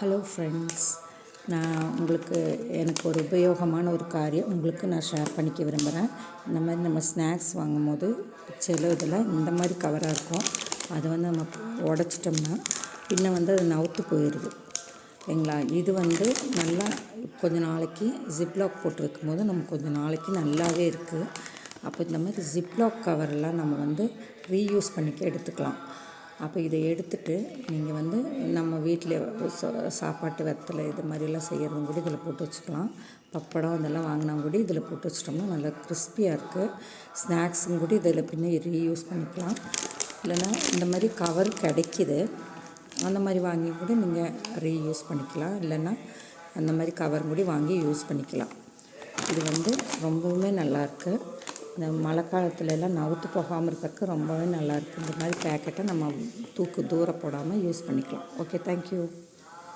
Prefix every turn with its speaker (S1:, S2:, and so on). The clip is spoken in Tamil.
S1: ஹலோ ஃப்ரெண்ட்ஸ், நான் எனக்கு ஒரு உபயோகமான ஒரு காரியம் உங்களுக்கு நான் ஷேர் பண்ணிக்க விரும்புகிறேன். இந்த மாதிரி நம்ம ஸ்நாக்ஸ் வாங்கும்போது சில இதில் இந்த மாதிரி கவராக இருக்கும். அதை நம்ம உடச்சிட்டோம்னா அது நவுத்து போயிடுது இல்லைங்களா. இது நல்லா கொஞ்சம் நாளைக்கு ஜிப்லாக் போட்டு வைக்கும்போது கொஞ்சம் நாளைக்கு நல்லாவே இருக்குது. அப்போ இந்த மாதிரி ஜிப்லாக் கவரெல்லாம் நம்ம ரீயூஸ் பண்ணிக்க எடுத்துக்கலாம். அப்போ இதை எடுத்துகிட்டு நீங்கள் நம்ம வீட்டில் சாப்பாட்டு வெத்தலை இது மாதிரிலாம் செய்கிறதும் கூட இதில் போட்டு வச்சுக்கலாம். பப்படம் இதெல்லாம் வாங்கினா கூட இதில் போட்டு வச்சிட்டோம்னா நல்லா கிறிஸ்பியாக இருக்குது. ஸ்நாக்ஸும் கூட இதில் ரீயூஸ் பண்ணிக்கலாம். இல்லைன்னா இந்த மாதிரி கவர் கிடைக்கிது, அந்த மாதிரி வாங்கி கூட நீங்கள் ரீயூஸ் பண்ணிக்கலாம். இல்லைன்னா அந்த மாதிரி கவர் கூட வாங்கி யூஸ் பண்ணிக்கலாம். இது ரொம்பவுமே நல்லாயிருக்கு. இந்த மழை காலத்துலலாம் நவுத்து போகாமல் இருக்கிறதுக்கு ரொம்பவே நல்லாயிருக்கு. இந்த மாதிரி பேக்கெட்டை நம்ம தூர போடாமல் யூஸ் பண்ணிக்கலாம். Okay, thank you.